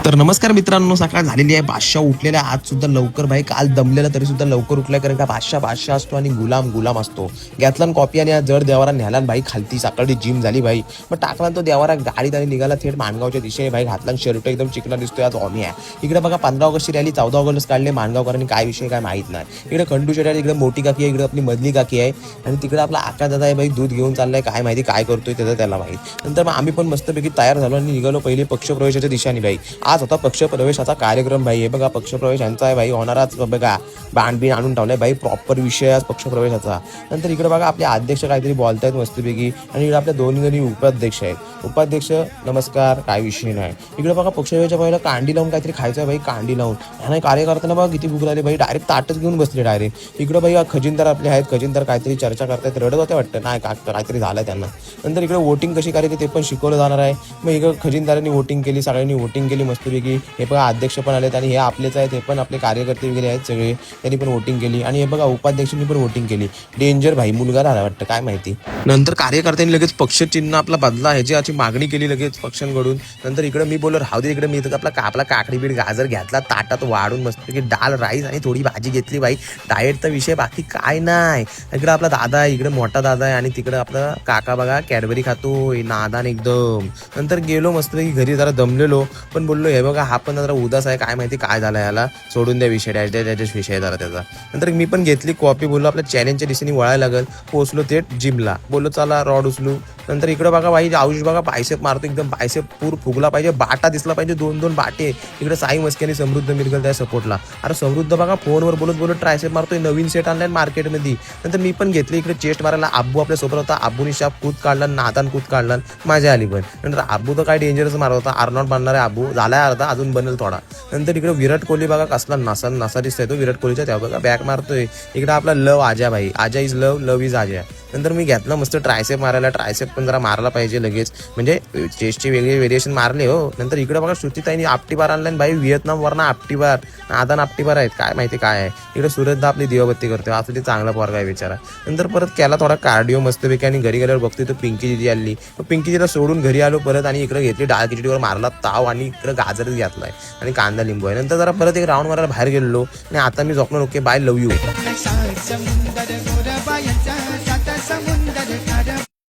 तर नमस्कार मित्रांनो, सकाळ झालेली आहे. बादशाह उठलेला आज सुद्धा लवकर भाई. काल दमलेला तरी सुद्धा लवकर उठलाय, कारण का बादशाह असतो आणि गुलाम असतो. घेतला कॉपी आणि जड देवारा न्याला भाई. खालती सकाळी जिम झाली भाई. मग टाकला तो देवारा गाडीत आणि निघाला थेट माणगावच्या दिशेने भाई. घातला शर्ट एकदम चिकना दिसतोय आज ऑमी आहे. इकडे बघा 15 ऑगस्टची रॅली 14 ऑगस्ट काढले माणगावकरांनी. काय विषय काय माहित नाही. इकडे खंडू शेटारी, इकडे मोठी काकी आहे, इकडे आपली मधली काकी आहे आणि तिकडे आपला आका दादा आहे भाई. दूध घेऊन चाललाय, काय माहिती काय करतोय त्याचं त्याला माहित. नंतर मग आम्ही पण मस्तपैकी तयार झालो आणि निघालो पहिले पक्षप्रवेशाच्या दिशेने भाई. आज होता पक्षप्रवेशाचा कार्यक्रम भाई. हे बघा पक्षप्रवेश यांचा आहे भाई. होणाराच बघा बाण आणून ठेवलाय भाई. प्रॉपर विषय आज पक्षप्रवेशाचा. नंतर इकडे बघा आपले अध्यक्ष काहीतरी बोलतायत मस्तपैकी आणि इकडे आपल्या दोन्ही उपाध्यक्ष आहेत. उपाध्यक्ष नमस्कार, काय विषय नाही. इकडे बघा पक्षप्रवेशाच्या पहिला कांडी लावून काहीतरी खायचं आहे भाई. कांडी लावून ह्या कार्यकर्त्यांना बघा किती भूक लागली भाई. डायरेक्ट ताटच घेऊन बसले डायरेक्ट. इकडे भाई खजिनदार आपले आहेत. खजिनदार काहीतरी चर्चा करतायत, रडत होते वाटतं. नाही काहीतरी झालं त्यांना. नंतर इकडे वोटिंग कशी करायची ते पण शिकवलं जाणार आहे. मग इकडे खजिनदारांनी वोटिंग केली, सगळ्यांनी वोटिंग केली मस्तपैकी. हे बघा अध्यक्ष पण आलेत आणि हे आपलेच आहेत. हे पण आपले कार्यकर्ते वगैरे आहेत सगळे. त्यांनी पण वोटिंग केली आणि हे बघा उपाध्यक्षांनी पण वोटिंग केली. डेंजर भाई, मुलगा झाला वाटतं, काय माहिती. नंतर कार्यकर्त्यांनी लगेच पक्षचिन्ह आपला बदला ह्याची मागणी केली लगेच पक्षांकडून. नंतर इकडे मी बोललो राहू दे. इकडे मी इथं आपला काकडी बीड गाजर घेतला ताटात वाढून मस्तपैकी. डाल राईस आणि थोडी भाजी घेतली भाई. डाएटचा विषय बाकी काय नाही. इकडे आपला दादा आहे, इकडे मोठा दादा आहे आणि तिकडे आपला काका बघा कॅडबरी खातोय नादान एकदम. नंतर गेलो मस्तपैकी घरी. जरा दमलेलो पण बोललो हे बघा हा पण जरा उदास आहे, काय माहिती काय झालं याला. सोडून द्या विषय, डॅश विषय जरा त्याचा. नंतर मी पण घेतली कॉपी. बोललो आपल्या चॅलेंजच्या दिशेने वळायला लागल. पोहोचलो थेट जिमला. बोललो चला रॉड उचलू. नंतर इकडे बघा भाई आयुष बघा बायसेप मारतो एकदम. बायसेप पूर फुगला पाहिजे, बाटा दिसला पाहिजे, 2-2 बाटे. इकडे साई मस्के आणि समृद्ध मिरगल त्या सपोर्टला. अरे समृद्ध बघा फोनवर बोलत ट्रायसेप मारतोय. नवीन सेट आणलाय मार्केटमध्ये. नंतर मी पण घेतली इकडे चेस्ट मारायला. आब्बू आपल्या सोबत होता. आब्बूनी शाप कूद काढला, नादान कूद काढला, मजा आली पण. नंतर आब्बू तर काय डेंजरस मारत होता. आर्नॉल्ड बनणार आहे आब्बू. झालाय अर्धा, अजून बनेल थोडा. नंतर इकडे विराट कोहली बघा कसला नसा दिसतोय तो विराट कोहलीच्या. त्या बघा बॅक मारतोय. इकडे आपला लव आजा भाई. आजा इज लव, लव इज आजा. नंतर मी घेतला मस्त ट्रायसेप मारायला. ट्रायसेप पण जरा मारला पाहिजे लगेच, म्हणजे चेस्टची वेगळे व्हेरिएशन मारले हो. नंतर इकडे बघा श्रुतीताईंनी आपटीबार आणला भाई. व्हिएतनाम वरना आपटीबार, नादान आपटीबार आहेत, काय माहिती काय आहे. इकडे सुरतदा आपली दिवाबत्ती करतोय. असं ते चांगला पोरगा आहे बिचारा. नंतर परत केला थोडा कार्डिओ मस्तपैकी आणि घरी गेल्यावर बघतोय तो पिंकी दिदी आली. पिंकी दिदीला सोडून घरी आलो परत आणि इकडे घेतली डाळ खिचडीवर मारला ताव आणि इकडे गाजरच घेतलाय आणि कांदा लिंबू आहे. नंतर जरा परत एक राऊंड मारायला बाहेर गेलो आणि आता मी झोपणार. Okay bye, love you.